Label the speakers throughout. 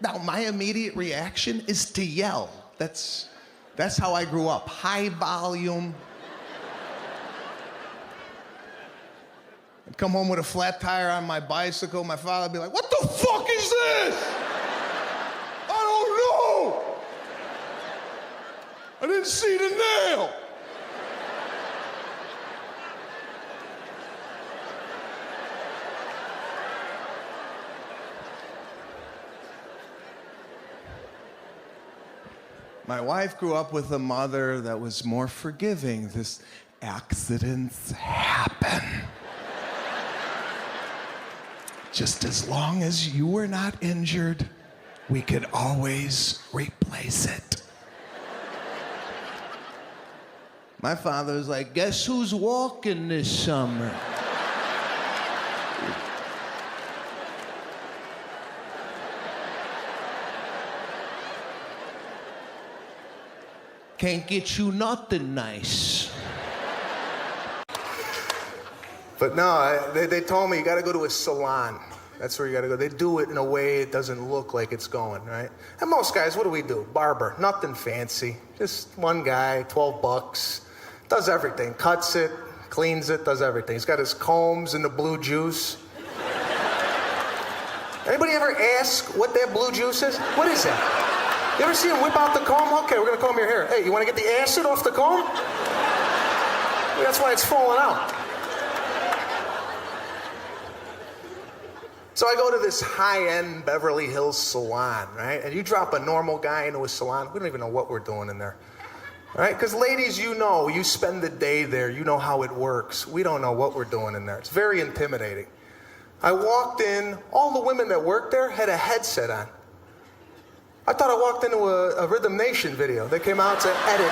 Speaker 1: Now, my immediate reaction is to yell. That's how I grew up. High volume. I'd come home with a flat tire on my bicycle. My father would be like, "What the fuck is this? I don't know. I didn't see the nail." My wife grew up with a mother that was more forgiving. This accidents happen. Just as long as you were not injured, we could always replace it. My father was like, "Guess who's walking this summer?" Can't get you nothing nice.
Speaker 2: But no, they told me you gotta go to a salon. That's where you gotta go. They do it in a way it doesn't look like it's going, right? And most guys, what do? Barber, nothing fancy. Just one guy, $12, does everything. Cuts it, cleans it, does everything. He's got his combs and the blue juice. Anybody ever ask what that blue juice is? What is that? You ever see him whip out the comb? Okay, we're gonna comb your hair. Hey, you wanna get the acid off the comb? That's why it's falling out. So I go to this high-end Beverly Hills salon, right? And you drop a normal guy into a salon, we don't even know what we're doing in there. Right? Because ladies, you know, you spend the day there, you know how it works. We don't know what we're doing in there. It's very intimidating. I walked in, all the women that worked there had a headset on. I thought I walked into a Rhythm Nation video. They came out and said, "Edit."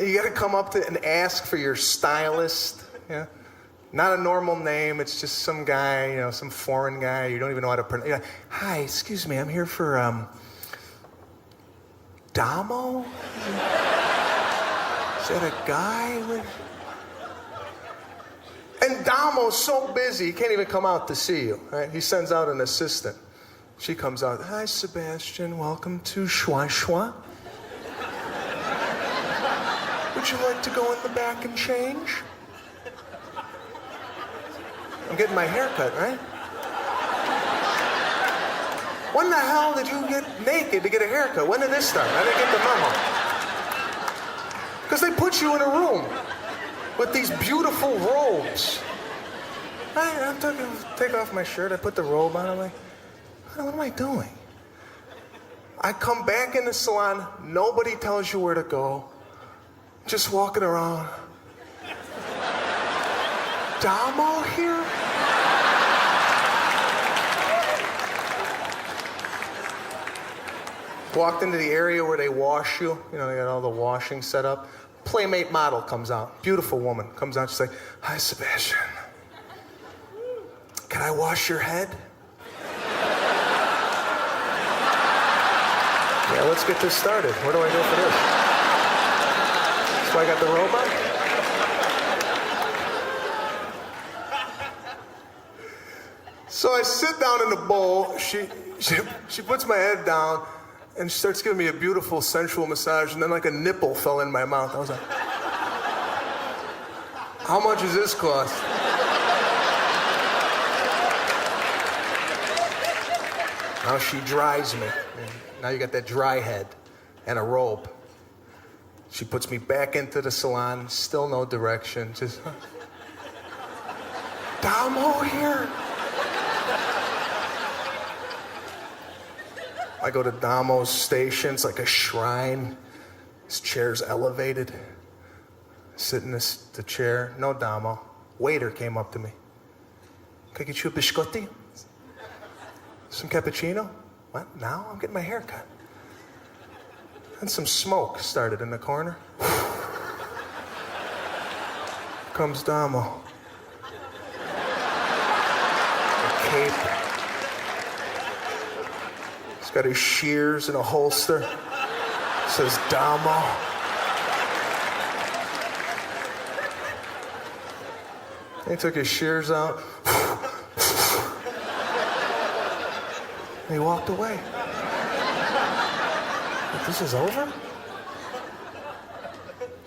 Speaker 2: You gotta come up to and ask for your stylist. Yeah? Not a normal name, it's just some guy, you know, some foreign guy, you don't even know how to pronounce. Like, "Hi, excuse me, I'm here for, Damo? Is that a guy? And Damo's so busy, he can't even come out to see you, right? He sends out an assistant. She comes out, "Hi, Sebastian, welcome to Schwa Schwa. Would you like to go in the back and change?" I'm getting my hair cut, right? When the hell did you get naked to get a haircut? When did this start? I didn't get the memo. Because they put you in a room with these beautiful robes. I take off my shirt, I put the robe on, I'm like, what am I doing? I come back in the salon, nobody tells you where to go. Just walking around. Damo here? Walked into the area where they wash you. You know, they got all the washing set up. Playmate model comes out. Beautiful woman comes out. She's like, "Hi, Sebastian. Can I wash your head?" Yeah, let's get this started. Where do I go for this? So I got the robot. So I sit down in the bowl. She puts my head down and she starts giving me a beautiful sensual massage, and then like a nipple fell in my mouth. I was like, "How much does this cost?" Now she dries me. Now you got that dry head and a robe. She puts me back into the salon, still no direction, just, "Damo here?" I go to Damo's station, it's like a shrine. His chair's elevated. Sit in the chair, no Damo. Waiter came up to me. "Can I get you a biscotti? Some cappuccino?" "What, now? I'm getting my hair cut." And some smoke started in the corner. Comes Damo. A cape. He's got his shears in a holster. Says Damo. He took his shears out. And he walked away. Like, this is over?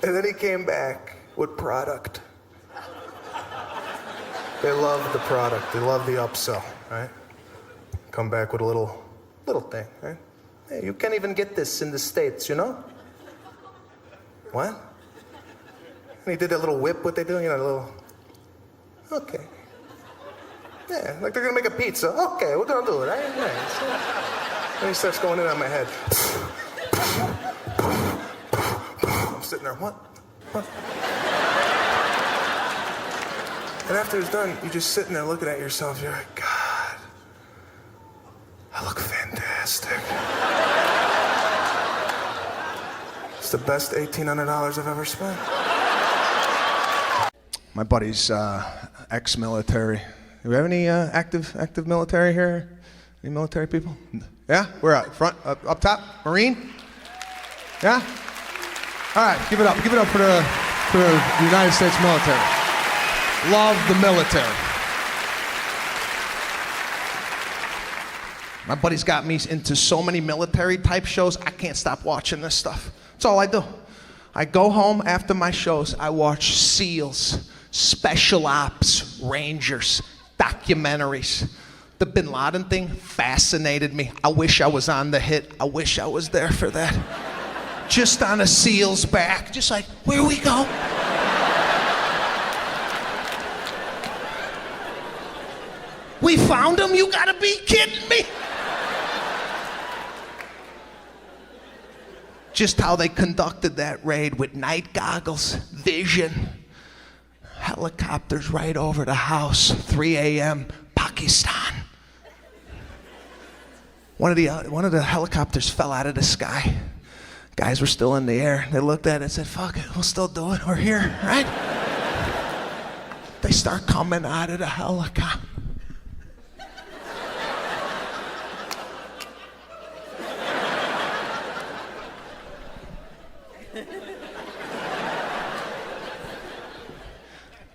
Speaker 2: And then he came back with product. They love the product. They love the upsell, right? Come back with a little thing, right? Hey, you can't even get this in the States, you know? What? And he did that little whip, what they do, you know, a little... Okay. Yeah, like they're gonna make a pizza. Okay, we're gonna do it, right? Nice. Then he starts going in on my head. I'm sitting there, what? And after it's done, you're just sitting there looking at yourself. You're like, God, I look fantastic. It's the best $1,800 I've ever spent.
Speaker 1: My buddy's ex-military. Do we have any active military here? Any military people? Yeah? Where at? Front? Up top? Marine? Yeah? All right, give it up. Give it up for the United States military. Love the military. My buddy's got me into so many military type shows, I can't stop watching this stuff. That's all I do. I go home after my shows, I watch SEALs, Special Ops, Rangers, documentaries. The Bin Laden thing fascinated me. I wish I was on the hit. I wish I was there for that. Just on a SEAL's back, just like, where we go? We found him? You gotta be kidding me. Just how they conducted that raid with night goggles, vision, helicopters right over the house, 3 a.m., Pakistan. One of the helicopters fell out of the sky. Guys were still in the air. They looked at it and said, fuck it, we'll still do it. We're here, right? They start coming out of the helicopter.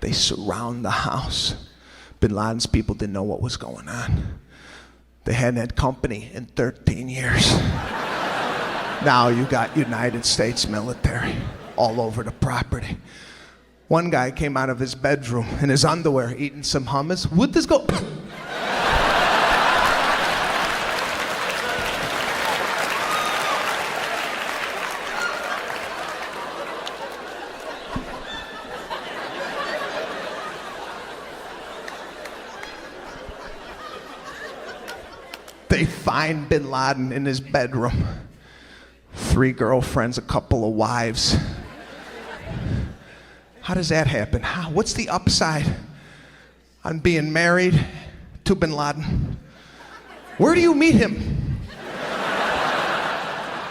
Speaker 1: They surround the house. Bin Laden's people didn't know what was going on. They hadn't had company in 13 years. Now you got United States military all over the property. One guy came out of his bedroom in his underwear eating some hummus. Would this go? They find Bin Laden in his bedroom. 3 girlfriends, a couple of wives. How does that happen? What's the upside on being married to Bin Laden? Where do you meet him?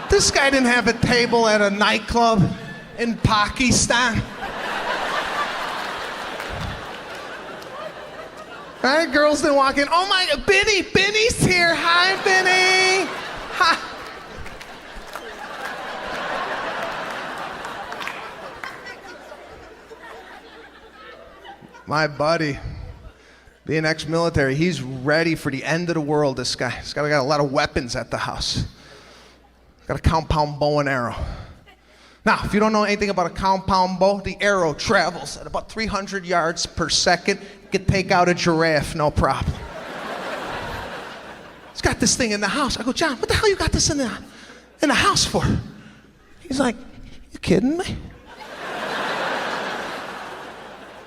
Speaker 1: This guy didn't have a table at a nightclub in Pakistan. Right? Girls didn't walk in. Oh my God, Benny's here. Hi, Benny. Hi. My buddy, being ex-military, he's ready for the end of the world, this guy. This guy got a lot of weapons at the house. Got a compound bow and arrow. Now, if you don't know anything about a compound bow, the arrow travels at about 300 yards per second. You can take out a giraffe, no problem. He's got this thing in the house. I go, John, what the hell you got this in the house for? He's like, you kidding me?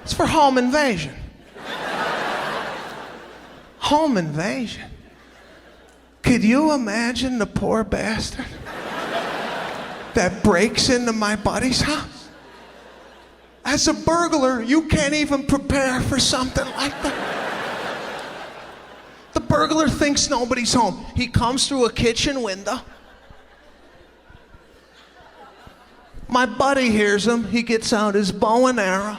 Speaker 1: It's for home invasion. Home invasion? Could you imagine the poor bastard that breaks into my buddy's house? As a burglar, you can't even prepare for something like that. The burglar thinks nobody's home. He comes through a kitchen window. My buddy hears him. He gets out his bow and arrow.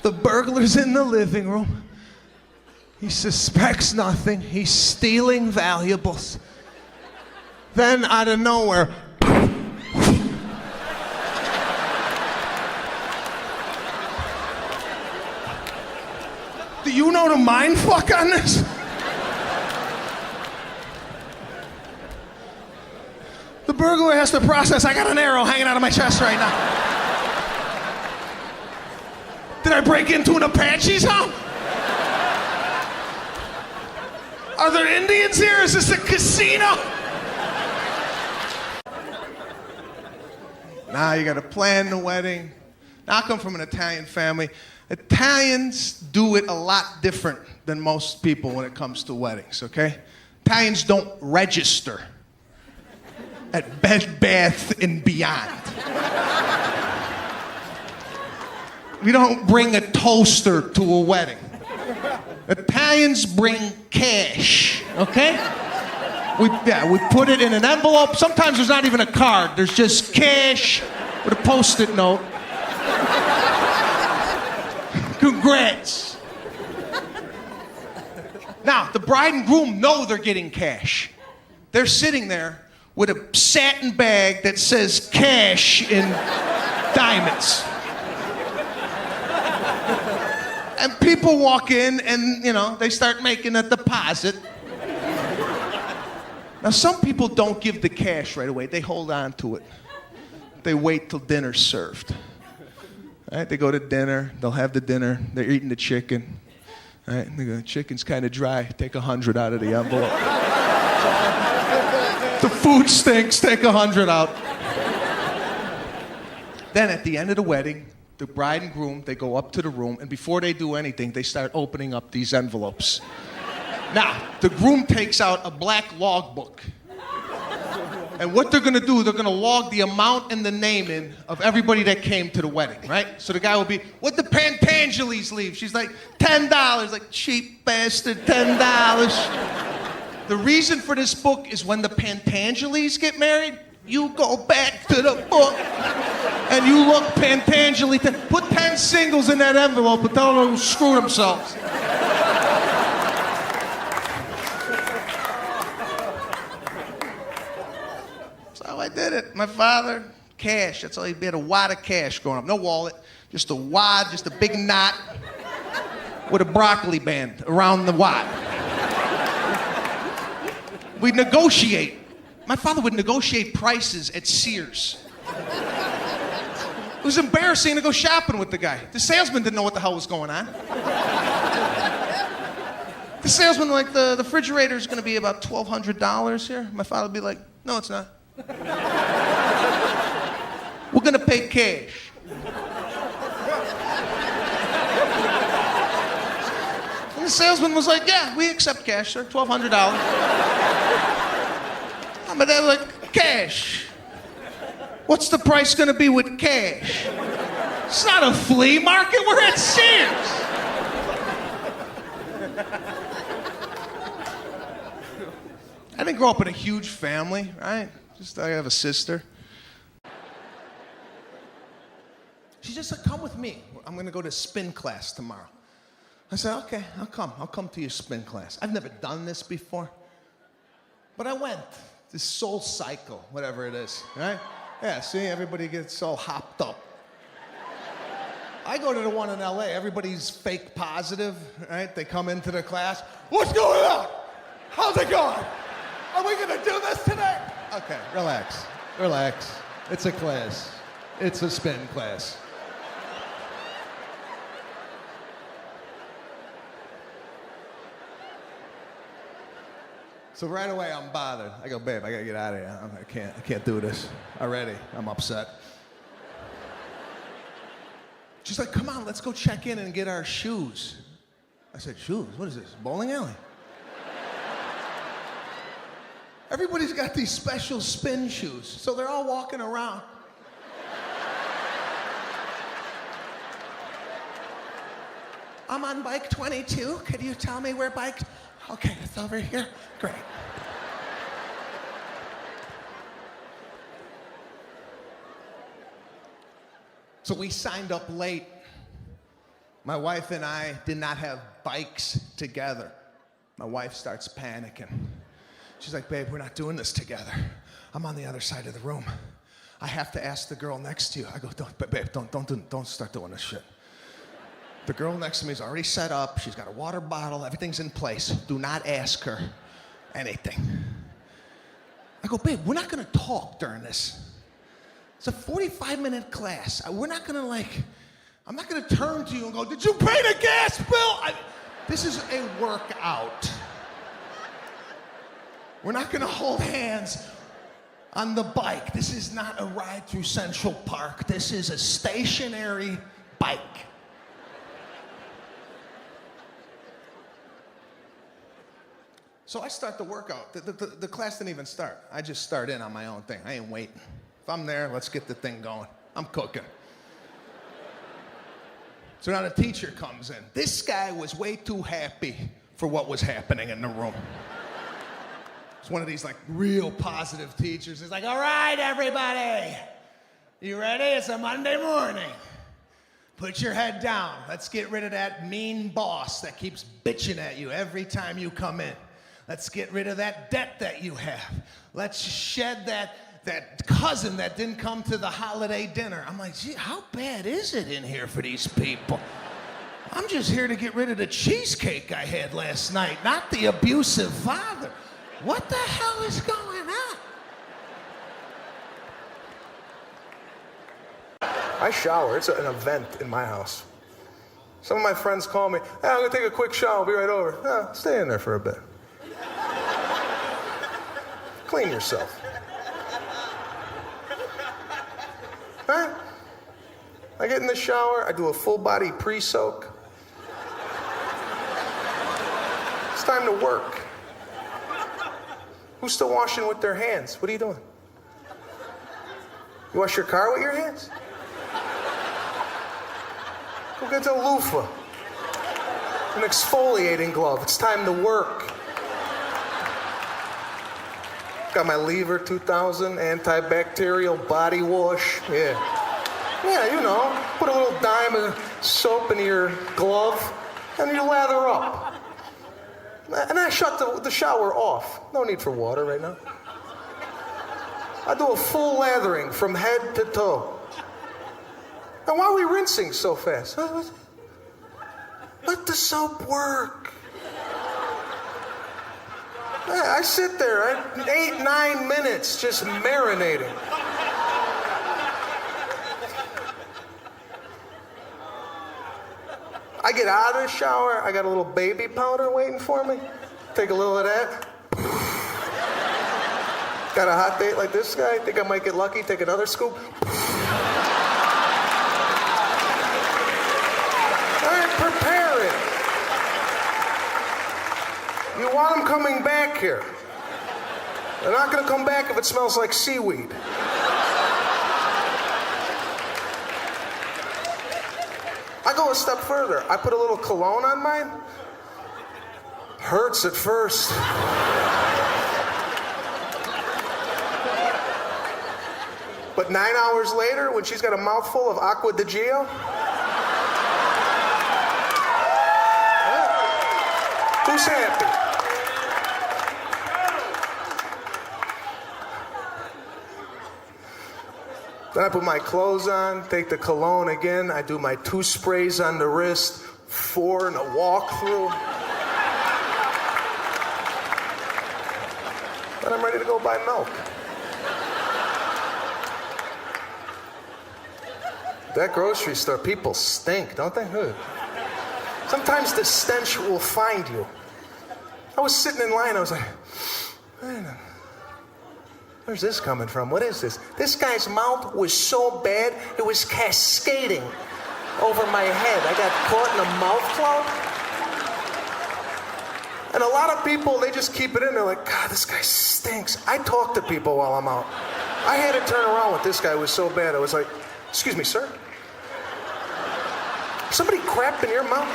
Speaker 1: The burglar's in the living room. He suspects nothing. He's stealing valuables. Then, out of nowhere, do you know the mind fuck on this? The burglar has to process, I got an arrow hanging out of my chest right now. Did I break into an Apache's home? Are there Indians here? Is this a casino? Now you gotta plan the wedding. Now I come from an Italian family. Italians do it a lot different than most people when it comes to weddings, okay? Italians don't register at Bed Bath and Beyond. We don't bring a toaster to a wedding. Italians bring cash, okay? We put it in an envelope. Sometimes there's not even a card. There's just cash with a Post-it note. Congrats. Now, the bride and groom know they're getting cash. They're sitting there with a satin bag that says cash in diamonds. And people walk in and, they start making a deposit. Now, some people don't give the cash right away. They hold on to it. They wait till dinner's served. All right, they go to dinner. They'll have the dinner. They're eating the chicken. All right, they go, the chicken's kind of dry. Take 100 out of the envelope. The food stinks. Take 100 out. Then at the end of the wedding, the bride and groom, they go up to the room, and before they do anything, they start opening up these envelopes. Now, the groom takes out a black logbook. And what they're gonna do, they're gonna log the amount and the name in of everybody that came to the wedding, right? So the guy will be, what'd the Pantangelis leave? She's like, $10. Like, cheap bastard, $10. The reason for this book is when the Pantangelis get married, you go back to the book and you look Pantangeli. Put 10 singles in that envelope and tell them to screw themselves. That's how I did it. My father, cash. That's all he had, a wad of cash growing up. No wallet, just a wad, just a big knot with a broccoli band around the wad. We'd negotiate. My father would negotiate prices at Sears. It was embarrassing to go shopping with the guy. The salesman didn't know what the hell was going on. The salesman, like, the refrigerator's gonna be about $1,200 here. My father would be like, no, it's not. We're gonna pay cash. And the salesman was like, yeah, we accept cash, sir, $1,200. But they're like, cash. What's the price gonna be with cash? It's not a flea market, we're at Sears. I didn't grow up in a huge family, right? I have a sister. She just said, come with me. I'm gonna go to spin class tomorrow. I said, okay, I'll come to your spin class. I've never done this before, but I went. This Soul Cycle, whatever it is, right? Yeah, see, everybody gets all hopped up. I go to the one in LA, everybody's fake positive, right? They come into the class, what's going on? How's it going? Are we gonna do this today? Okay, relax. It's a class. It's a spin class. So right away, I'm bothered. I go, babe, I gotta get out of here. I can't do this already. I'm upset. She's like, come on, let's go check in and get our shoes. I said, shoes? What is this, bowling alley? Everybody's got these special spin shoes, so they're all walking around. I'm on bike 22. Could you tell me where bike? Okay, it's over here. Great. So we signed up late. My wife and I did not have bikes together. My wife starts panicking. She's like, babe, we're not doing this together. I'm on the other side of the room. I have to ask the girl next to you. I go, babe, don't start doing this shit. The girl next to me is already set up. She's got a water bottle. Everything's in place. Do not ask her anything. I go, babe, we're not gonna talk during this. It's a 45-minute class. We're not gonna I'm not gonna turn to you and go, did you pay the gas bill? This is a workout. We're not gonna hold hands on the bike. This is not a ride through Central Park. This is a stationary bike. So I start the workout. The class didn't even start. I just start in on my own thing. I ain't waiting. If I'm there, let's get the thing going. I'm cooking. So now the teacher comes in. This guy was way too happy for what was happening in the room. It's one of these real positive teachers. He's like, all right, everybody. You ready? It's a Monday morning. Put your head down. Let's get rid of that mean boss that keeps bitching at you every time you come in. Let's get rid of that debt that you have. Let's shed that cousin that didn't come to the holiday dinner. I'm like, gee, how bad is it in here for these people? I'm just here to get rid of the cheesecake I had last night, not the abusive father. What the hell is going on?
Speaker 2: I shower. It's an event in my house. Some of my friends call me, hey, I'm gonna take a quick shower, I'll be right over. Yeah, stay in there for a bit. Clean yourself. Right? I get in the shower, I do a full body pre-soak. It's time to work. Who's still washing with their hands? What are you doing? You wash your car with your hands? Go get a loofah. An exfoliating glove. It's time to work. Got my Lever 2000 antibacterial body wash. Yeah. Yeah, you know, put a little dime of soap in your glove and you lather up. And I shut the shower off. No need for water right now. I do a full lathering from head to toe. Now, why are we rinsing so fast? Let the soap work. I sit there 8-9 minutes just marinating. I get out of the shower, I got a little baby powder waiting for me. Take a little of that. Got a hot date like this guy? Think I might get lucky, take another scoop? All right, prepare it. You want them coming back here. They're not gonna come back if it smells like seaweed. I go a step further. I put a little cologne on mine. Hurts at first. But 9 hours later, when she's got a mouthful of Aqua di Gio, who's happy? Then I put my clothes on, take the cologne again. I do my 2 sprays on the wrist, 4 in a walkthrough. Then I'm ready to go buy milk. That grocery store, people stink, don't they? Sometimes the stench will find you. I was sitting in line, I was like, man, where's this coming from? What is this? This guy's mouth was so bad, it was cascading over my head. I got caught in a mouth cloud. And a lot of people, they just keep it in. They're like, God, this guy stinks. I talk to people while I'm out. I had to turn around with this guy. It was so bad. I was like, excuse me, sir? Somebody crapped in your mouth?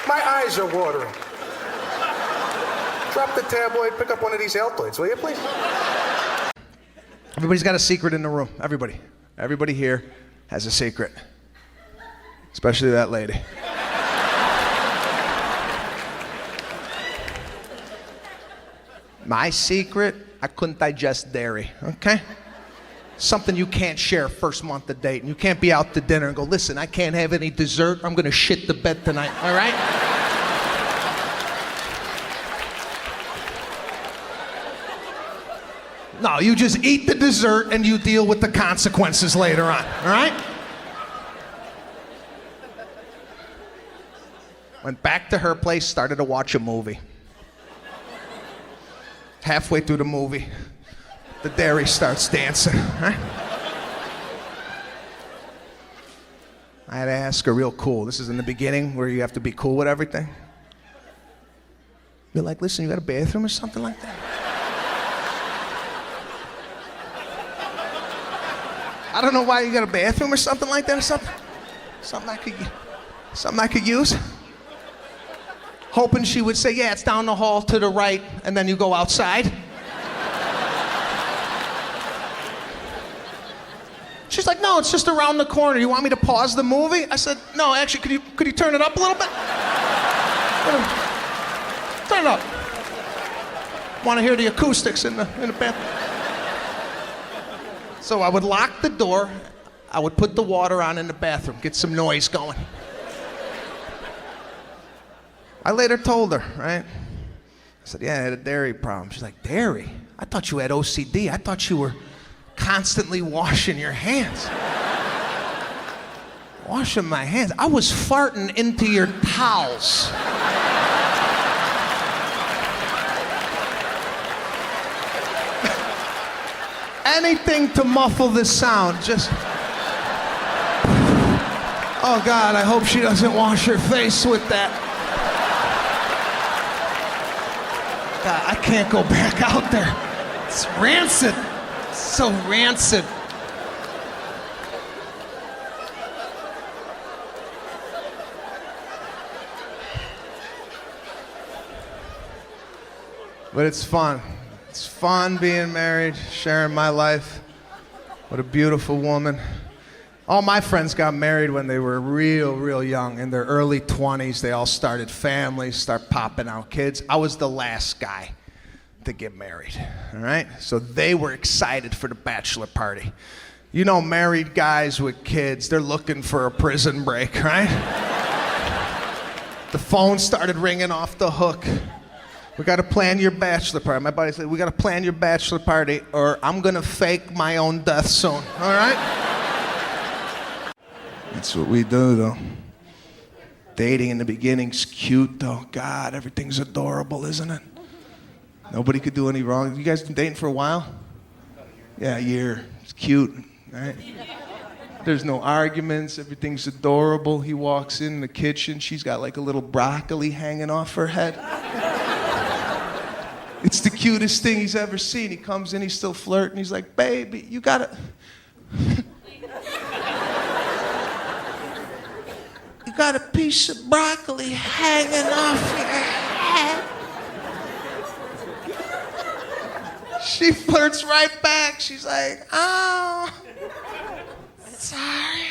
Speaker 2: My eyes are watering. Drop the tabloid, pick up one of these Altoids, will you, please?
Speaker 1: Everybody's got a secret in the room. Everybody here. has a secret. Especially that lady. My secret, I couldn't digest dairy, okay? Something you can't share first month of date. And you can't be out to dinner and go, listen, I can't have any dessert. I'm gonna shit the bed tonight, all right? No, you just eat the dessert and you deal with the consequences later on, all right? Went back to her place, started to watch a movie. Halfway through the movie, the dairy starts dancing, right? I had to ask her real cool. This is in the beginning where you have to be cool with everything. You're like, listen, you got a bathroom or something like that? I don't know why you got a bathroom or something like that or something. Something I could use. Hoping she would say, yeah, it's down the hall to the right, and then you go outside. She's like, no, it's just around the corner. You want me to pause the movie? I said, no, actually, could you turn it up a little bit? Turn it up. Want to hear the acoustics in the bathroom. So I would lock the door. I would put the water on in the bathroom, get some noise going. I later told her, right? I said, yeah, I had a dairy problem. She's like, dairy? I thought you had OCD. I thought you were constantly washing your hands. Washing my hands? I was farting into your towels. Anything to muffle the sound, just... Oh God, I hope she doesn't wash her face with that. God, I can't go back out there. It's rancid. It's so rancid. But it's fun. It's fun being married, sharing my life. What a beautiful woman. All my friends got married when they were real young. In their early 20s, they all started families, start popping out kids. I was the last guy to get married, all right? So they were excited for the bachelor party. You know, married guys with kids, they're looking for a prison break, right? The phone started ringing off the hook. We gotta plan your bachelor party. My buddy said, we gotta plan your bachelor party or I'm gonna fake my own death soon, all right? That's what we do, though. Dating in the beginning's cute, though. God, everything's adorable, isn't it? Nobody could do any wrong. You guys been dating for a while? Yeah, a year. It's cute, right? There's no arguments. Everything's adorable. He walks in the kitchen. She's got like a little broccoli hanging off her head. It's the cutest thing he's ever seen. He comes in, he's still flirting. He's like, baby, you gotta... You got a piece of broccoli hanging off your head. She flirts right back. She's like, oh, sorry.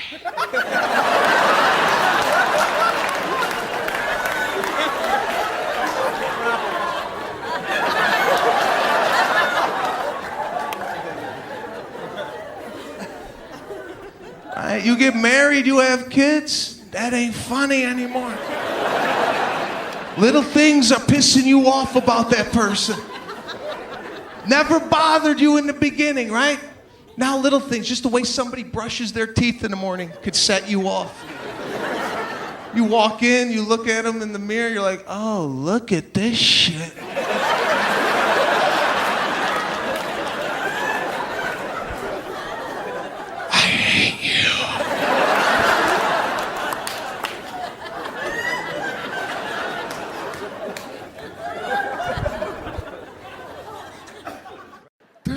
Speaker 1: All right, you get married, you have kids. That ain't funny anymore. Little things are pissing you off about that person. Never bothered you in the beginning, right? Now little things, just the way somebody brushes their teeth in the morning could set you off. You walk in, you look at them in the mirror, you're like, oh, look at this shit.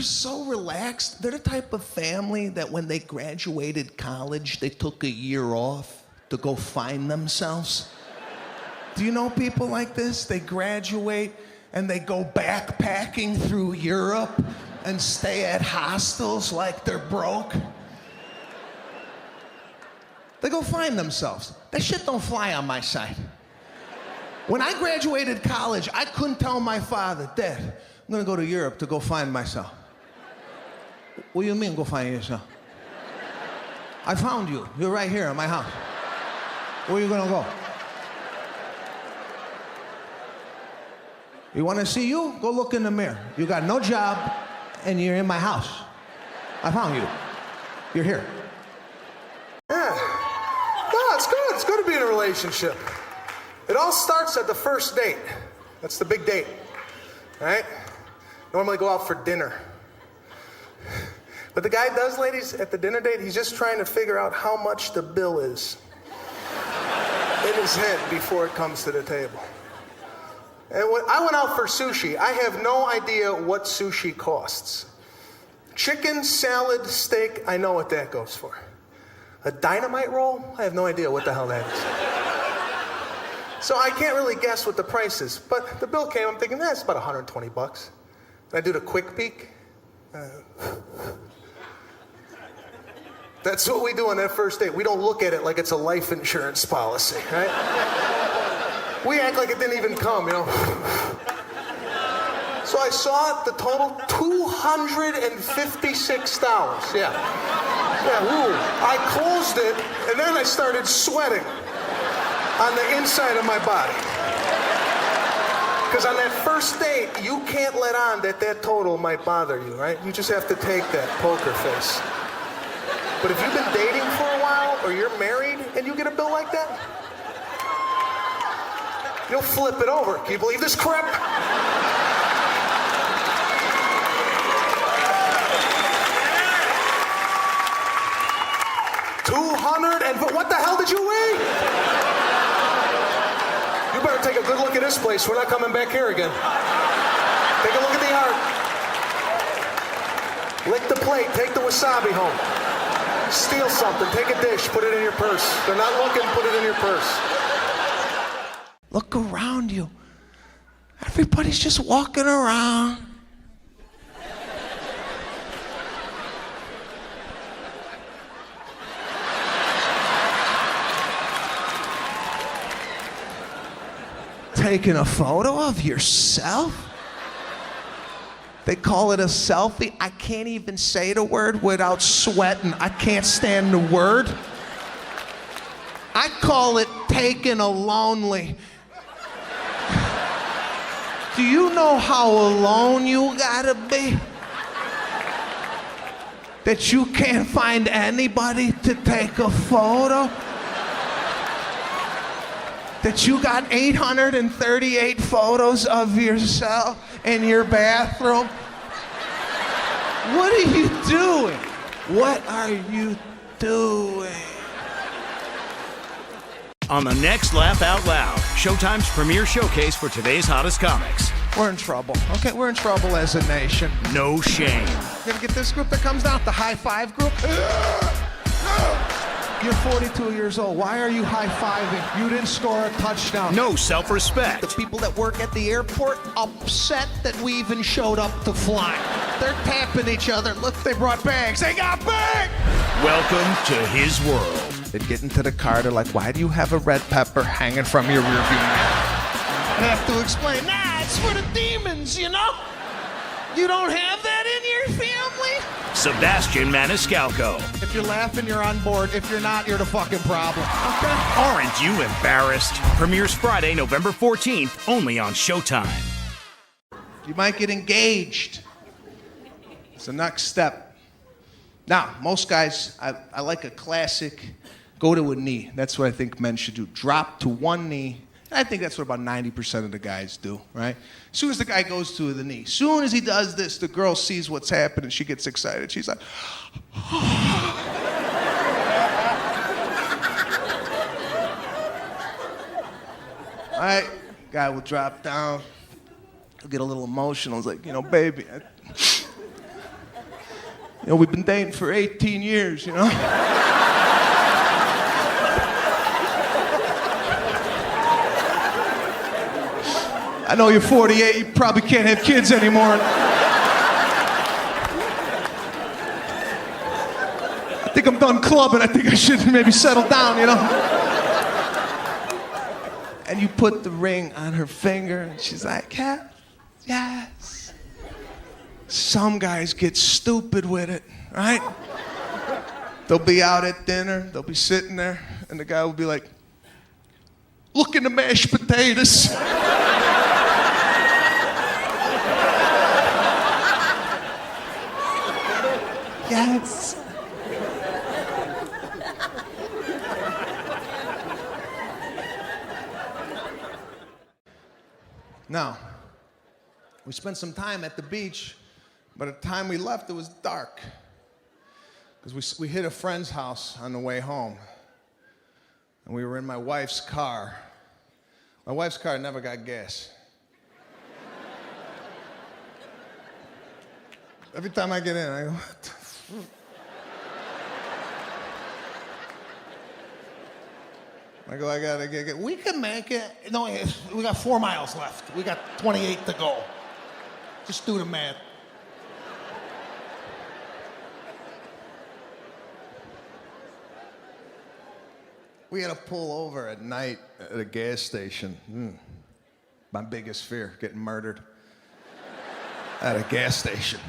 Speaker 1: So relaxed. They're the type of family that when they graduated college, they took a year off to go find themselves. Do you know people like this? They graduate and they go backpacking through Europe and stay at hostels like they're broke. They go find themselves. That shit don't fly on my side. When I graduated college, I couldn't tell my father, Dad, I'm gonna go to Europe to go find myself. What do you mean, go find yourself? I found you. You're right here in my house. Where are you gonna go? You wanna see you? Go look in the mirror. You got no job, and you're in my house. I found you. You're here.
Speaker 2: Yeah. No, it's good. It's good to be in a relationship. It all starts at the first date. That's the big date, right? Normally go out for dinner. But the guy does, ladies, at the dinner date, he's just trying to figure out how much the bill is in his head before it comes to the table. And when I went out for sushi, I have no idea what sushi costs. Chicken, salad, steak, I know what that goes for. A dynamite roll? I have no idea what the hell that is. So I can't really guess what the price is. But the bill came, I'm thinking, it's about 120 bucks. I do the quick peek. That's what we do on that first date. We don't look at it like it's a life insurance policy, right? We act like it didn't even come, you know. So I saw the total, $256. Yeah, ooh. I closed it, and then I started sweating on the inside of my body. Because on that first date, you can't let on that total might bother you, right? You just have to take that poker face. But if you've been dating for a while, or you're married, and you get a bill like that, you'll flip it over. Can you believe this crap? What the hell did you eat? You better take a good look at this place. We're not coming back here again. Take a look at the art. Lick the plate. Take the wasabi home. Steal something. Take a dish. Put it in your purse. They're not looking. Put it in your purse.
Speaker 1: Look around you. Everybody's just walking around. Taking a photo of yourself? They call it a selfie. I can't even say the word without sweating. I can't stand the word. I call it taking a lonely. Do you know how alone you gotta be? That you can't find anybody to take a photo? That you got 838 photos of yourself in your bathroom? What are you doing? What are you doing?
Speaker 3: On the next Laugh Out Loud, Showtime's premiere showcase for today's hottest comics.
Speaker 1: We're in trouble. Okay, we're in trouble as a nation.
Speaker 3: No shame.
Speaker 1: You gonna get this group that comes down, the high five group? You're 42 years old. Why are you high-fiving? You didn't score a touchdown.
Speaker 3: No self-respect.
Speaker 1: The people that work at the airport upset that we even showed up to fly. They're tapping each other. Look, they brought bags. They got bags!
Speaker 3: Welcome to his world.
Speaker 1: They get into the car. They're like, why do you have a red pepper hanging from your rearview mirror? I have to explain, it's for the demons, you know? You don't have that in your family?
Speaker 3: Sebastian Maniscalco.
Speaker 1: If you're laughing, you're on board. If you're not, you're the fucking problem. Okay?
Speaker 3: Aren't you embarrassed? Premieres Friday, November 14th, only on Showtime.
Speaker 1: You might get engaged. It's the next step. Now, most guys, I like a classic, go to a knee. That's what I think men should do. Drop to one knee. I think that's what about 90% of the guys do, right? As soon as the guy goes to the knee, as soon as he does this, the girl sees what's happening. She gets excited. She's like, all right, guy will drop down. He'll get a little emotional. He's like, baby, we've been dating for 18 years, I know you're 48, you probably can't have kids anymore. I think I'm done clubbing. I think I should maybe settle down, you know? And you put the ring on her finger, and she's like, yeah, yes. Some guys get stupid with it, right? They'll be out at dinner, they'll be sitting there, and the guy will be like, look in the mashed potatoes. Yes. Now, we spent some time at the beach. By the time we left, it was dark. Because we hit a friend's house on the way home. And we were in my wife's car. My wife's car never got gas. Every time I get in, I go, what the f-? I go, I gotta get, we can make it. No, we got 4 miles left. We got 28 to go. Just do the math. We had to pull over at night at a gas station. My biggest fear, getting murdered at a gas station,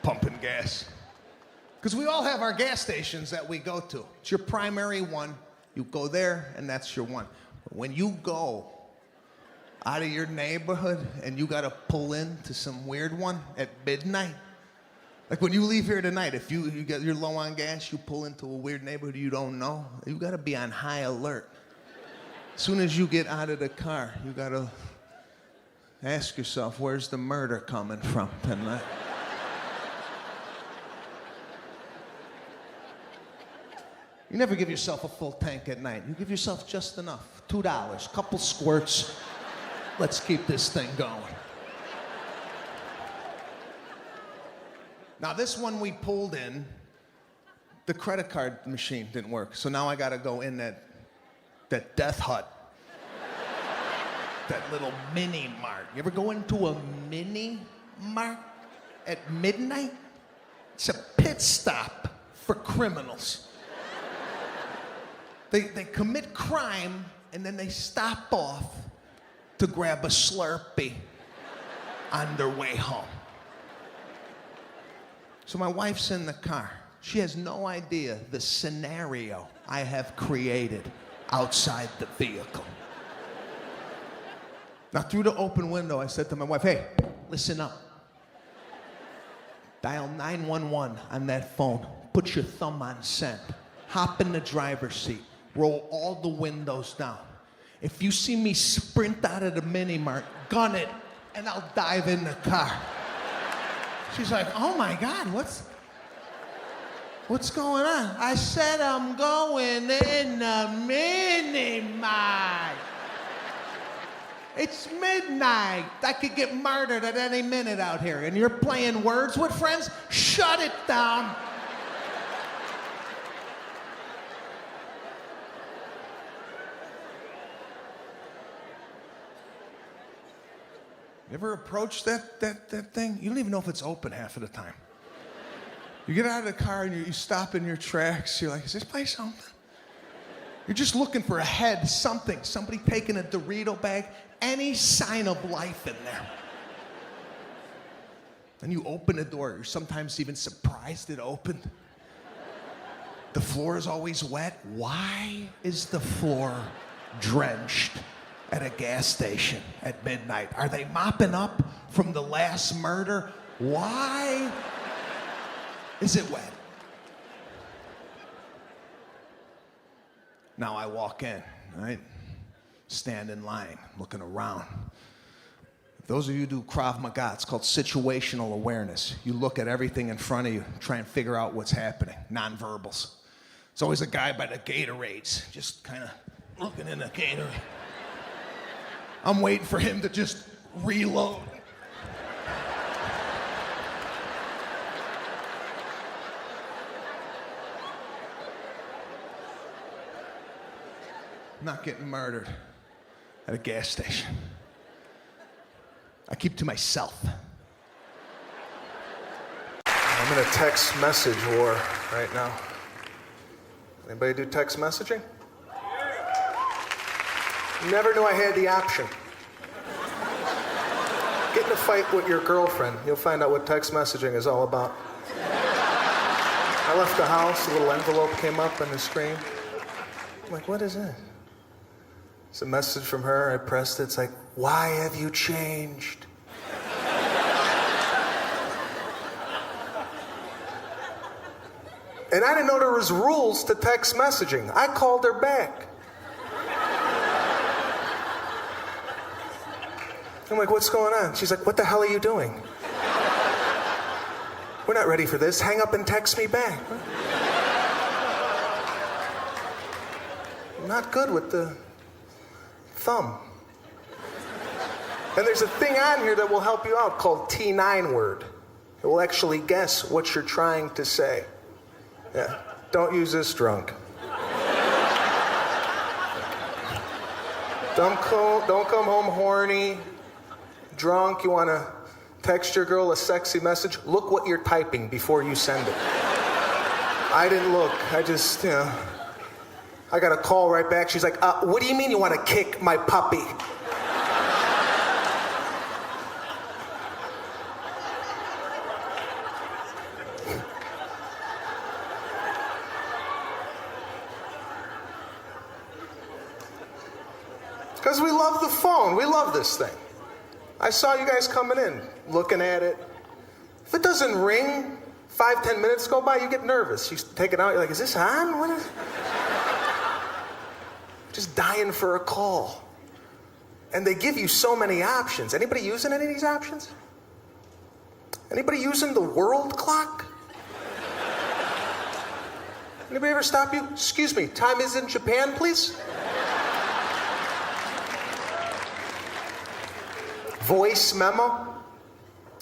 Speaker 1: pumping gas. Because we all have our gas stations that we go to. It's your primary one. You go there, and that's your one. But when you go out of your neighborhood and you got to pull into some weird one at midnight, like when you leave here tonight, if you're low on gas, you pull into a weird neighborhood you don't know, you got to be on high alert. As soon as you get out of the car, you got to ask yourself, where's the murder coming from tonight? You never give yourself a full tank at night. You give yourself just enough. $2, couple squirts. Let's keep this thing going. Now this one we pulled in, the credit card machine didn't work. So now I gotta go in that death hut. That little mini mart. You ever go into a mini mart at midnight? It's a pit stop for criminals. They commit crime and then they stop off to grab a Slurpee on their way home. So my wife's in the car. She has no idea the scenario I have created outside the vehicle. Now through the open window, I said to my wife, hey, listen up. Dial 911 on that phone. Put your thumb on send. Hop in the driver's seat. Roll all the windows down. If you see me sprint out of the mini-mart, gun it, and I'll dive in the car. She's like, oh my God, what's going on? I said I'm going in the mini-mart. It's midnight. I could get murdered at any minute out here. And you're playing words with friends? Shut it down. You ever approach that thing? You don't even know if it's open half of the time. You get out of the car and you stop in your tracks. You're like, is this place open? You're just looking for a head, something. Somebody taking a Dorito bag, any sign of life in there. Then you open the door. You're sometimes even surprised it opened. The floor is always wet. Why is the floor drenched at a gas station at midnight? Are they mopping up from the last murder? Why is it wet? Now I walk in, right? Stand in line, looking around. Those of you who do Krav Maga, it's called situational awareness. You look at everything in front of you, try and figure out what's happening, nonverbals. There's always a guy by the Gatorades, just kind of looking in the Gatorade. I'm waiting for him to just reload. I'm not getting murdered at a gas station. I keep to myself.
Speaker 2: I'm in a text message war right now. Anybody do text messaging? Never knew I had the option. Get in a fight with your girlfriend. You'll find out what text messaging is all about. I left the house, a little envelope came up on the screen. I'm like, what is it? It's a message from her. I pressed it. It's like, why have you changed? And I didn't know there was rules to text messaging. I called her back. I'm like, what's going on? She's like, what the hell are you doing? We're not ready for this. Hang up and text me back. I'm not good with the thumb. And there's a thing on here that will help you out called T9 word. It will actually guess what you're trying to say. Yeah, don't use this drunk. Don't come home horny, drunk. You want to text your girl a sexy message? Look what you're typing before you send it. I didn't look. I just, I got a call right back. She's like, what do you mean you want to kick my puppy? Because we love the phone. We love this thing. I saw you guys coming in, looking at it. If it doesn't ring, 5-10 minutes go by, you get nervous. You take it out, you're like, is this on? What is... Just dying for a call. And they give you so many options. Anybody using any of these options? Anybody using the world clock? Anybody ever stop you? Excuse me, time is in Japan, please? Voice memo?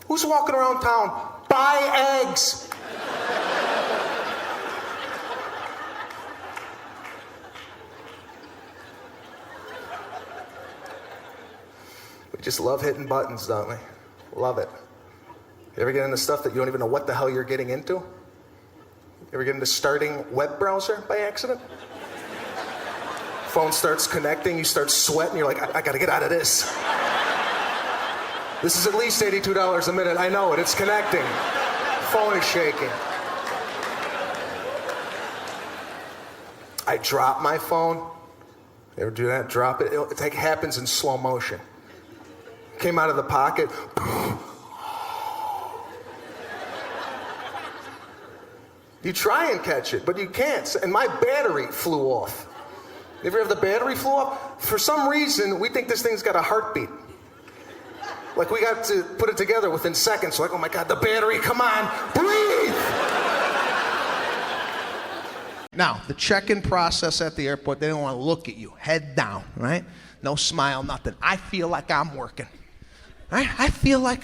Speaker 2: Who's walking around town? Buy eggs. We just love hitting buttons, don't we? Love it. You ever get into stuff that you don't even know what the hell you're getting into? You ever get into starting web browser by accident? Phone starts connecting, you start sweating, you're like, I gotta get out of this. This is at least $82 a minute. I know it. It's connecting. Phone is shaking. I drop my phone. You ever do that? Drop it. It like happens in slow motion. Came out of the pocket. You try and catch it, but you can't. And my battery flew off. You ever have the battery flew off? For some reason, we think this thing's got a heartbeat. Like we got to put it together within seconds. Like, oh my God, the battery, come on, breathe!
Speaker 1: Now, the check-in process at the airport, they don't want to look at you. Head down, right? No smile, nothing. I feel like I'm working. Right? I feel like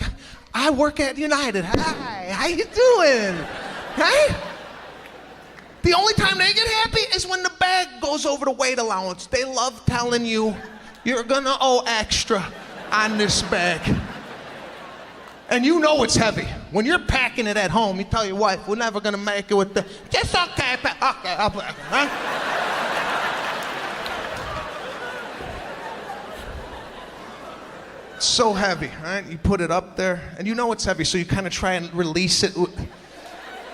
Speaker 1: I work at United. Hi, how you doing? Right? The only time they get happy is when the bag goes over the weight allowance. They love telling you you're gonna owe extra on this bag. And you know it's heavy. When you're packing it at home, you tell your wife, we're never gonna make it with the, just okay, okay, I'll put it, huh? It's so heavy, right? You put it up there, and you know it's heavy, so you kind of try and release it.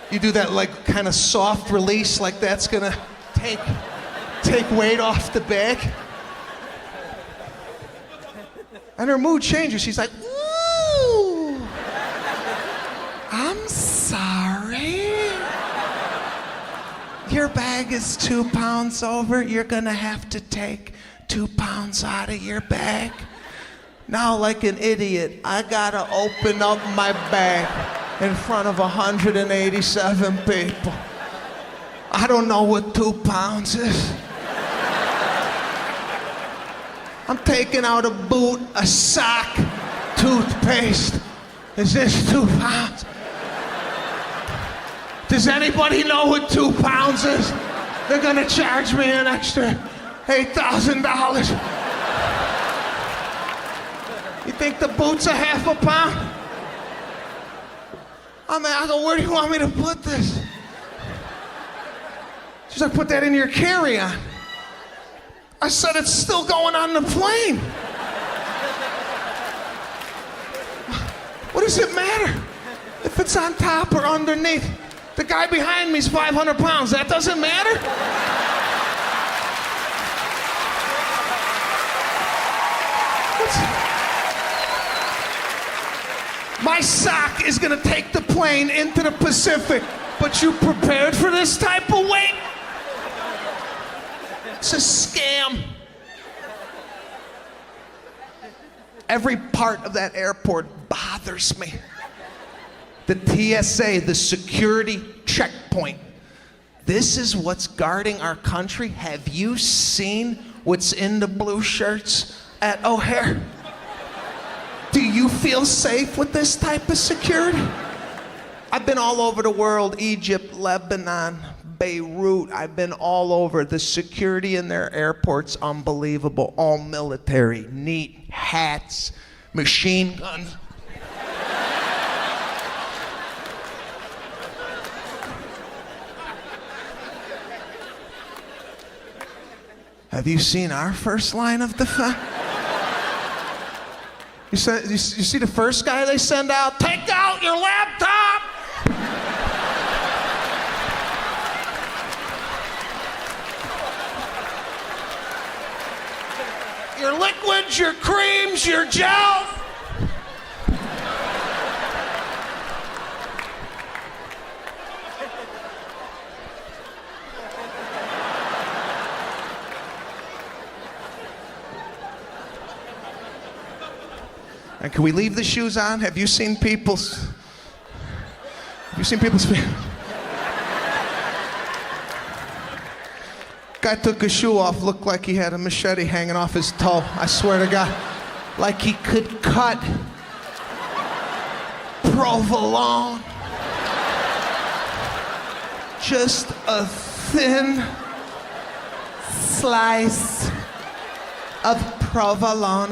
Speaker 1: You do that like kind of soft release, like that's gonna take weight off the bag. And her mood changes. She's like, ooh, I'm sorry. Your bag is 2 pounds over. You're gonna have to take 2 pounds out of your bag. Now, like an idiot, I gotta open up my bag in front of 187 people. I don't know what 2 pounds is. I'm taking out a boot, a sock, toothpaste. Is this 2 pounds? Does anybody know what 2 pounds is? They're gonna charge me an extra $8,000. You think the boot's a half a pound? I go, where do you want me to put this? She's She's like, put that in your carry-on. I said, it's still going on the plane. What does it matter if it's on top or underneath? The guy behind me's 500 pounds. That doesn't matter? My sock is gonna take the plane into the Pacific, but you prepared for this type of weight? It's a scam. Every part of that airport bothers me. The TSA, the security checkpoint. This is what's guarding our country. Have you seen what's in the blue shirts at O'Hare? Do you feel safe with this type of security? I've been all over the world, Egypt, Lebanon, Beirut. I've been all over. The security in their airports, unbelievable. All military, neat, hats, machine guns. Have you seen our first line of defense? You see the first guy they send out? Take out your laptop! Your liquids, your creams, your gel. And can we leave the shoes on? Have you seen people's feet? Guy took his shoe off, looked like he had a machete hanging off his toe. I swear to God, like he could cut provolone. Just a thin slice of provolone.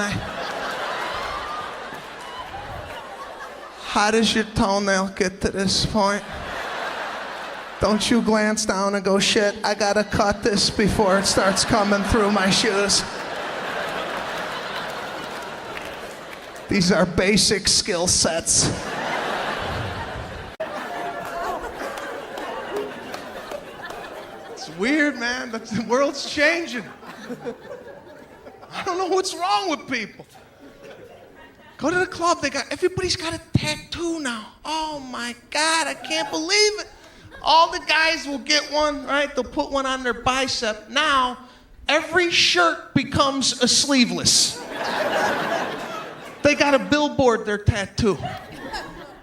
Speaker 1: How does your toenail get to this point? Don't you glance down and go, shit, I gotta cut this before it starts coming through my shoes. These are basic skill sets. It's weird, man. The world's changing. I don't know what's wrong with people. Go to the club, everybody's got a tattoo now. Oh my God, I can't believe it. All the guys will get one, right? They'll put one on their bicep. Now, every shirt becomes a sleeveless. They gotta billboard their tattoo.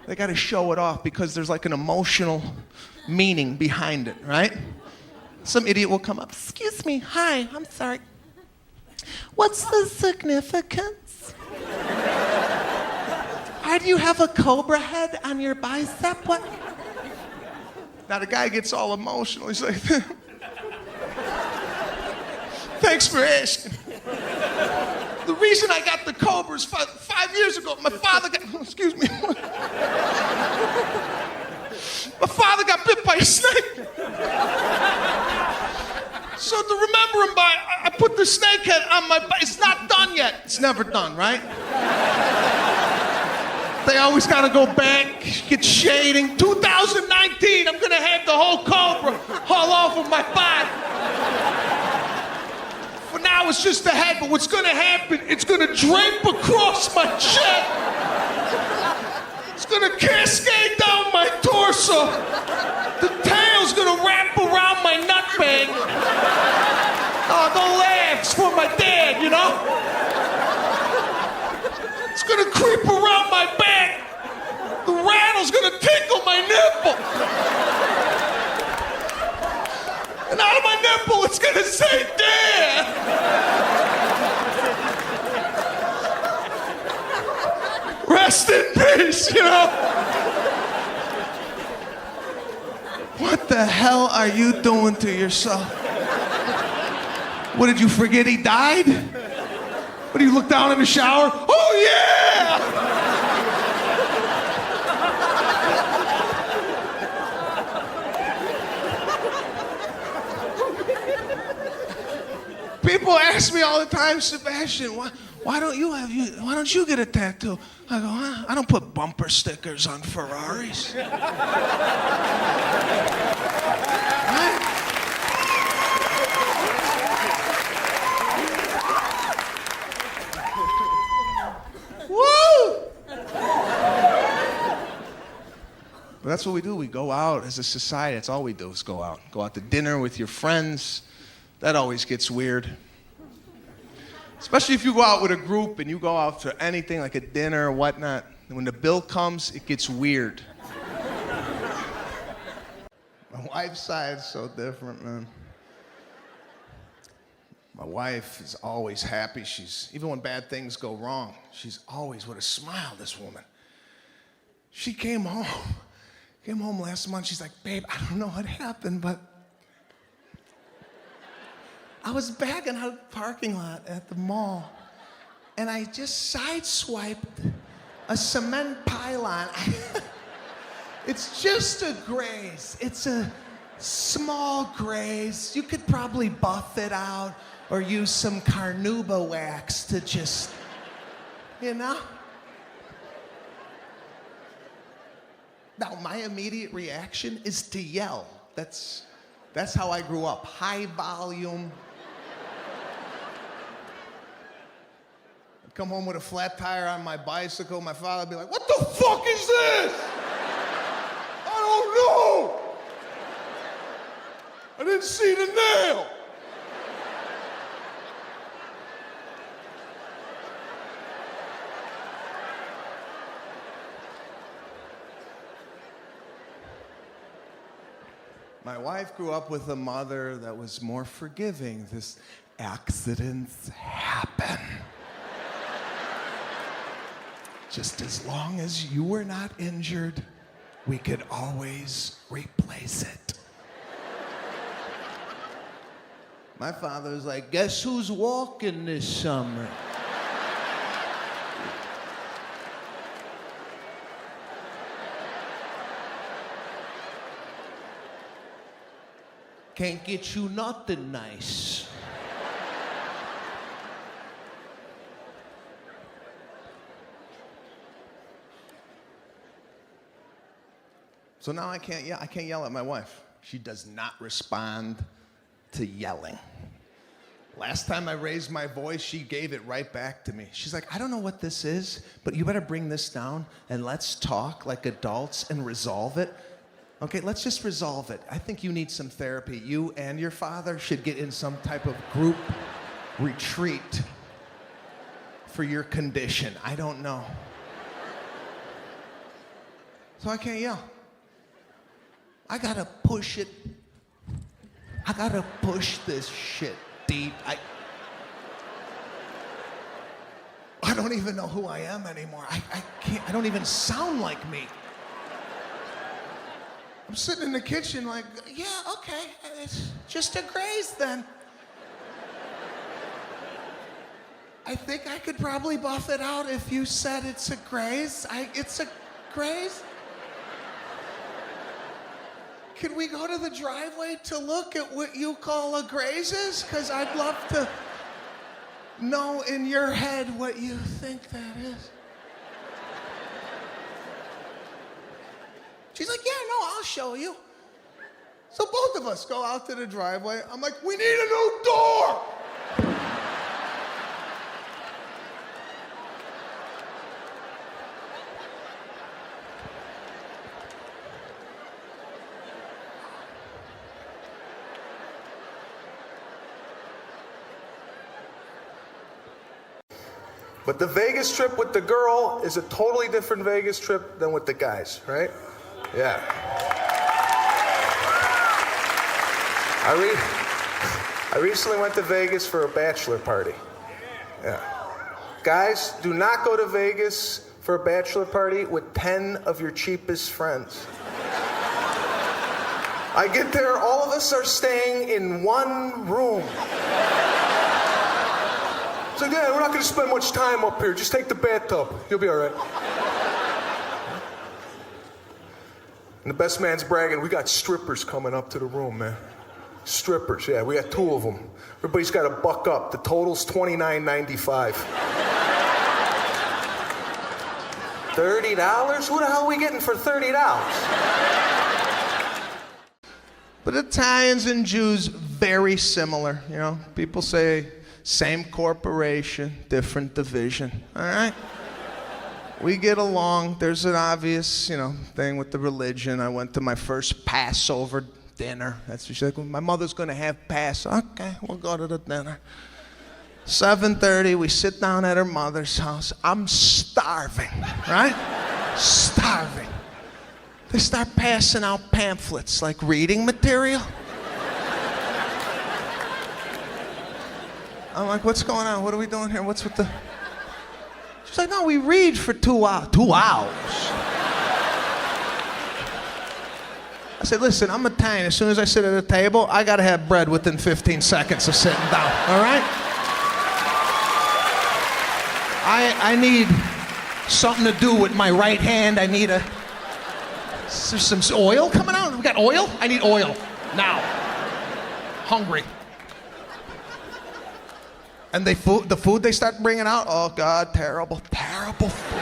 Speaker 1: They gotta show it off because there's like an emotional meaning behind it, right? Some idiot will come up, excuse me, hi, I'm sorry. What's the significance? Why do you have a cobra head on your bicep? What? Now the guy gets all emotional. He's like, thanks for asking. The reason I got the cobras 5 years ago, my father got, excuse me. My father got bit by a snake. So to remember him by, I put the snake head on my bike. It's not done yet. It's never done, right? They always gotta go back, get shading. 2019, I'm gonna have the whole cobra haul off of my body. For now, it's just the head, but what's gonna happen, it's gonna drape across my chest. It's gonna cascade down my torso. The tail's gonna wrap around my nutbag. Oh, don't laugh, it's for my dad, you know? It's gonna creep around my back. The rattle's gonna tickle my nipple. And out of my nipple, it's gonna say, Dad. Rest in peace, you know? What the hell are you doing to yourself? What, did you forget he died? What, do you look down in the shower? Oh, yeah! People ask me all the time, Sebastian, why don't you get a tattoo? I go, huh? I don't put bumper stickers on Ferraris. Woo! But that's what we do. We go out as a society. That's all we do is go out. Go out to dinner with your friends. That always gets weird. Especially if you go out with a group and you go out to anything like a dinner or whatnot. When the bill comes, it gets weird. My wife's side is so different, man. My wife is always happy. Even when bad things go wrong, she's always with a smile, this woman. She came home last month. She's like, babe, I don't know what happened, but I was backing out of the parking lot at the mall, and I just sideswiped a cement pylon. It's just a graze. It's a small graze. You could probably buff it out or use some carnauba wax to just, you know? Now, my immediate reaction is to yell. That's how I grew up. High volume. I'd come home with a flat tire on my bicycle. My father would be like, what the fuck is this? I don't know. I didn't see the nail. My wife grew up with a mother that was more forgiving. This accidents happen. Just as long as you were not injured, we could always replace it. My father was like, guess who's walking this summer? Can't get you nothing nice. So now I can't yell at my wife. She does not respond to yelling. Last time I raised my voice, she gave it right back to me. She's like, I don't know what this is, but you better bring this down and let's talk like adults and resolve it. Okay, let's just resolve it. I think you need some therapy. You and your father should get in some type of group retreat for your condition. I don't know. So I can't yell. I gotta push it. I gotta push this shit deep. I don't even know who I am anymore. I can't, I don't even sound like me. I'm sitting in the kitchen like, yeah, okay, it's just a graze then. I think I could probably buff it out if you said it's a graze. It's a graze? Can we go to the driveway to look at what you call a grazes? Because I'd love to know in your head what you think that is. She's like, yeah, no, I'll show you. So both of us go out to the driveway. I'm like, we need a new door.
Speaker 2: But the Vegas trip with the girl is a totally different Vegas trip than with the guys, right? Yeah. I recently went to Vegas for a bachelor party. Yeah. Guys, do not go to Vegas for a bachelor party with 10 of your cheapest friends. I get there, all of us are staying in one room. So yeah, we're not gonna spend much time up here. Just take the bathtub. You'll be all right. And the best man's bragging, we got strippers coming up to the room, man. Strippers, yeah, we got 2 of them. Everybody's got to buck up. The total's $29.95. $30? Who the hell are we getting for $30?
Speaker 1: But Italians and Jews, very similar, you know. People say same corporation, different division, all right? We get along. There's an obvious, you know, thing with the religion. I went to my first Passover dinner. That's what she's like, my mother's gonna have Pass. Okay, we'll go to the dinner. 7:30, we sit down at her mother's house. I'm starving, right? Starving. They start passing out pamphlets, like reading material. I'm like, what's going on? What are we doing here? What's with the... She's like, no, we read for 2 hours. 2 hours? I said, listen, I'm Italian. As soon as I sit at a table, I gotta have bread within 15 seconds of sitting down, all right? I need something to do with my right hand. I need is there some oil coming out? We got oil? I need oil. Now. Hungry. And the food they start bringing out, oh God, terrible, terrible food.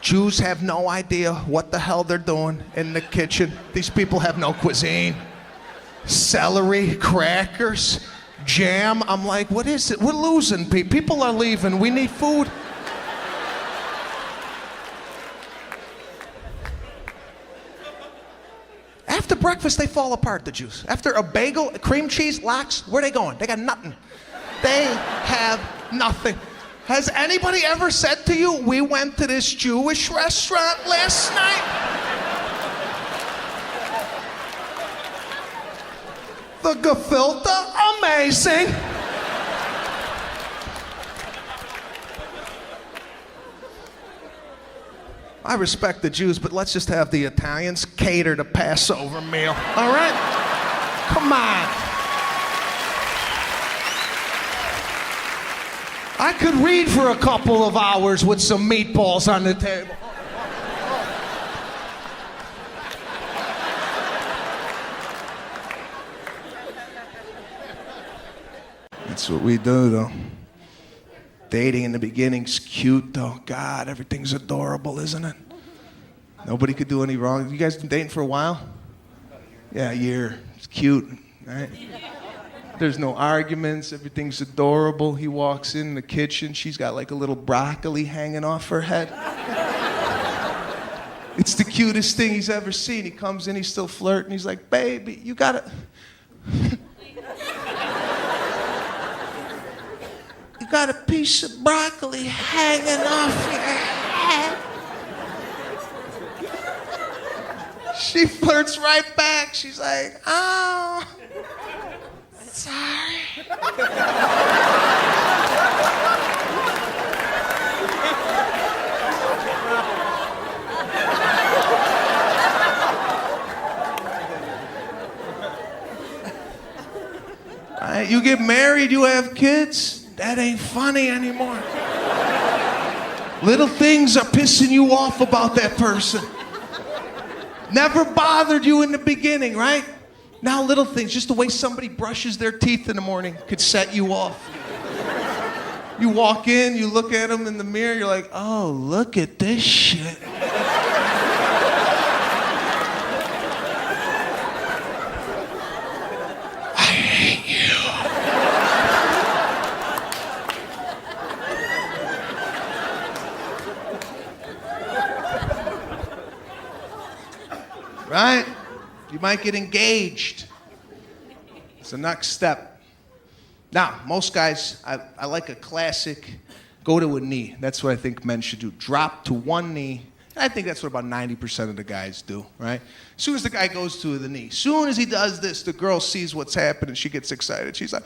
Speaker 1: Jews have no idea what the hell they're doing in the kitchen. These people have no cuisine. Celery, crackers, jam. I'm like, what is it? We're losing people. People are leaving. We need food. After breakfast, they fall apart, the Jews. After a bagel, cream cheese, lox, where are they going? They got nothing. They have nothing. Has anybody ever said to you, we went to this Jewish restaurant last night? The gefilte, amazing. I respect the Jews, but let's just have the Italians cater the Passover meal, all right? Come on. I could read for a couple of hours with some meatballs on the table. That's what we do, though. Dating in the beginning's cute, though. God, everything's adorable, isn't it? Nobody could do any wrong. You guys been dating for a while? Yeah, a year. It's cute, right? There's no arguments. Everything's adorable. He walks in the kitchen. She's got like a little broccoli hanging off her head. It's the cutest thing he's ever seen. He comes in, he's still flirting. He's like, baby, you gotta... You got a piece of broccoli hanging off your head. She flirts right back. She's like, oh, sorry. All right, you get married, you have kids. That ain't funny anymore. Little things are pissing you off about that person. Never bothered you in the beginning, right? Now little things, just the way somebody brushes their teeth in the morning could set you off. You walk in, you look at them in the mirror, you're like, oh, look at this shit. I hate you. Right? You might get engaged. It's the next step. Now, most guys, I like a classic, go to a knee. That's what I think men should do. Drop to one knee. I think that's what about 90% of the guys do, right? As soon as the guy goes to the knee, as soon as he does this, the girl sees what's happening. She gets excited. She's like,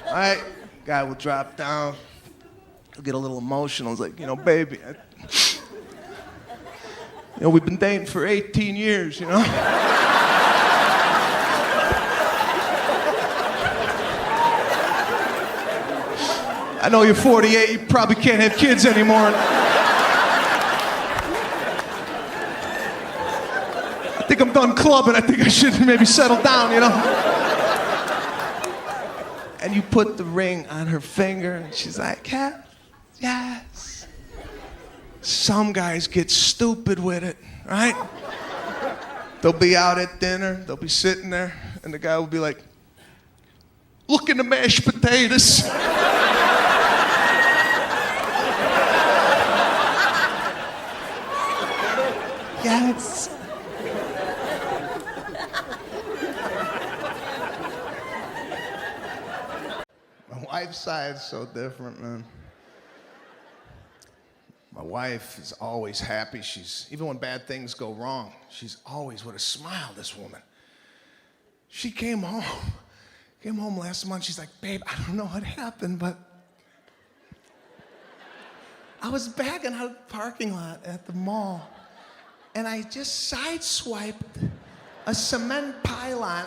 Speaker 1: all right, guy will drop down. He'll get a little emotional. He's like, you know, baby, we've been dating for 18 years, you know? I know you're 48, you probably can't have kids anymore. think I'm done clubbing. I think I should maybe settle down, you know? And you put the ring on her finger, and she's like, yeah, yes. Some guys get stupid with it, right? They'll be out at dinner, they'll be sitting there, and the guy will be like, look in the mashed potatoes. Yes. My wife's side's so different, man. My wife is always happy. Even when bad things go wrong, she's always with a smile, this woman. She came home last month. She's like, babe, I don't know what happened, but I was backing out of the parking lot at the mall, and I just sideswiped a cement pylon.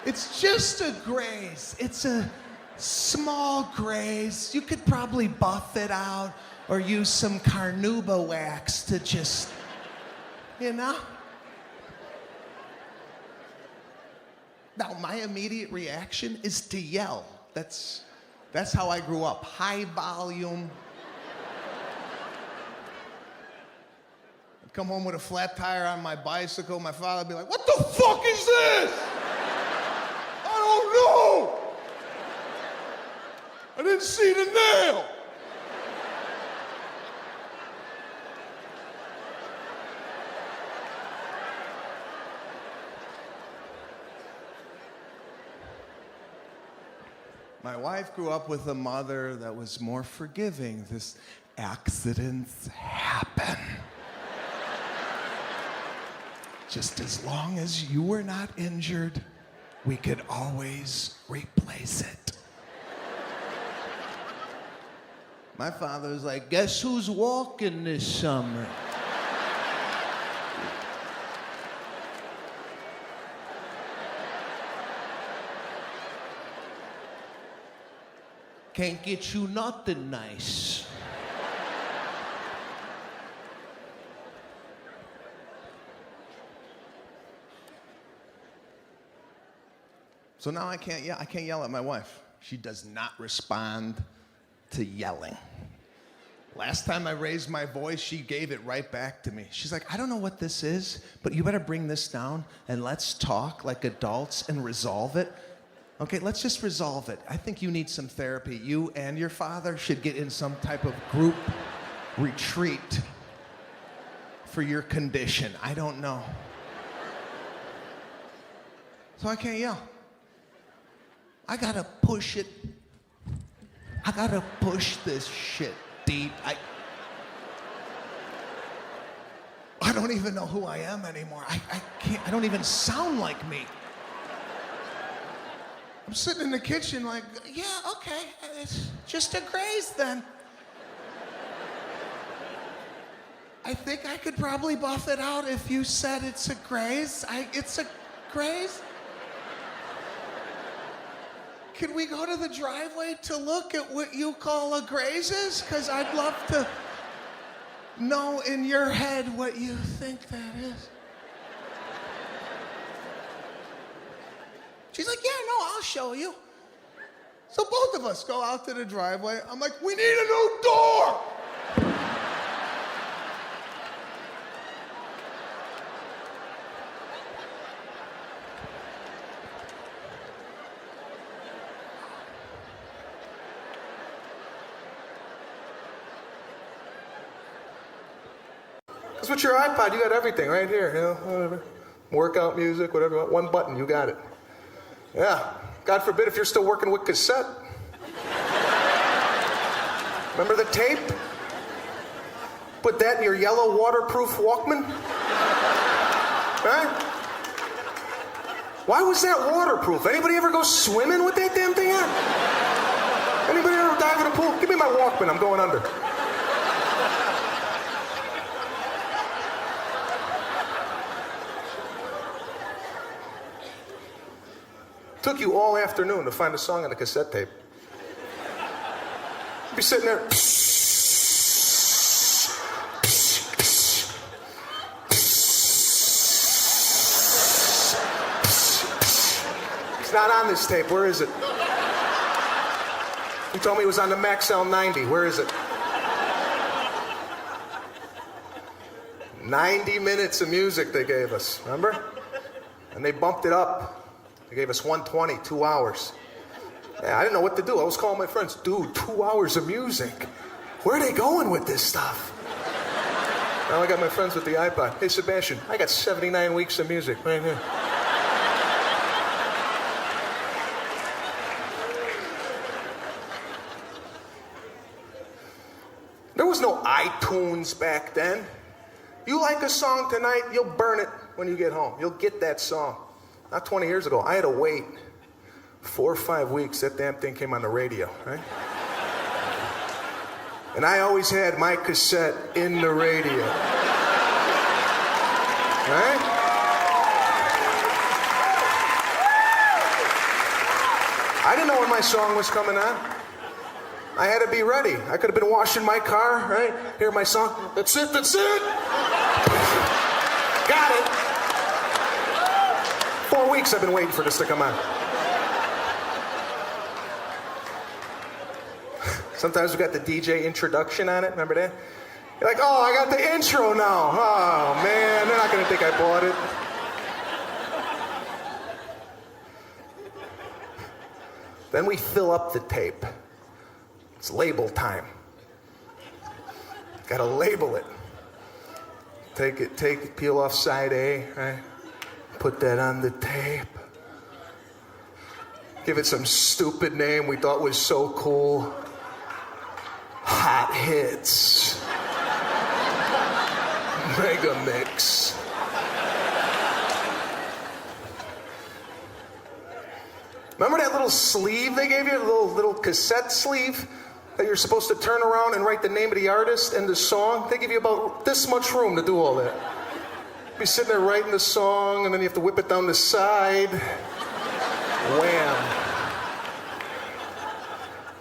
Speaker 1: It's just a graze. It's a small graze. You could probably buff it out or use some carnauba wax to just, you know? Now, my immediate reaction is to yell. That's how I grew up. High volume. I'd come home with a flat tire on my bicycle. My father would be like, what the fuck is this? I don't know. I didn't see the nail. My wife grew up with a mother that was more forgiving. This accidents happen. Just as long as you were not injured, we could always replace it. My father was like, guess who's walking this summer? Can't get you nothing nice. So now I can't yell at my wife. She does not respond to yelling. Last time I raised my voice, she gave it right back to me. She's like, I don't know what this is, but you better bring this down and let's talk like adults and resolve it. Okay, let's just resolve it. I think you need some therapy. You and your father should get in some type of group retreat for your condition. I don't know. So I can't yell. I gotta push it. I gotta push this shit deep. I don't even know who I am anymore. I can't, I don't even sound like me. I'm sitting in the kitchen like, yeah, okay, it's just a graze then. I think I could probably buff it out if you said it's a graze. It's a graze? Can we go to the driveway to look at what you call a grazes? Because I'd love to know in your head what you think that is. She's like, yeah, no, I'll show you. So both of us go out to the driveway. I'm like, we need a new door.
Speaker 2: Because with your iPod, you got everything right here, you know, whatever. Workout music, whatever, one button, you got it. Yeah, God forbid if you're still working with cassette. Remember the tape? Put that in your yellow waterproof Walkman? Right? Why was that waterproof? Anybody ever go swimming with that damn thing on? Anybody ever dive in a pool? Give me my Walkman, I'm going under. Took you all afternoon to find a song on a cassette tape. You'd be sitting there. It's not on this tape. Where is it? He told me it was on the Max L90. Where is it? 90 minutes of music they gave us, remember? And they bumped it up. They gave us 120, 2 hours. Yeah, I didn't know what to do. I was calling my friends, dude, 2 hours of music. Where are they going with this stuff? Now I got my friends with the iPod. Hey, Sebastian, I got 79 weeks of music right here. There was no iTunes back then. You like a song tonight, you'll burn it when you get home. You'll get that song. Not 20 years ago, I had to wait 4 or 5 weeks. That damn thing came on the radio, right? And I always had my cassette in the radio. Right? I didn't know when my song was coming on. I had to be ready. I could have been washing my car, right? Hear my song. That's it, that's it. Got it. 4 weeks I've been waiting for this to come on. Sometimes we got the DJ introduction on it, remember that? You're like, oh, I got the intro now. Oh, man, they're not gonna think I bought it. Then we fill up the tape. It's label time. Gotta label it. Take it, peel off side A, right? Put that on the tape. Give it some stupid name we thought was so cool. Hot Hits. Mega Mix. Remember that little sleeve they gave you? A little cassette sleeve that you're supposed to turn around and write the name of the artist and the song? They give you about this much room to do all that. Be sitting there writing the song, and then you have to whip it down the side. Wham.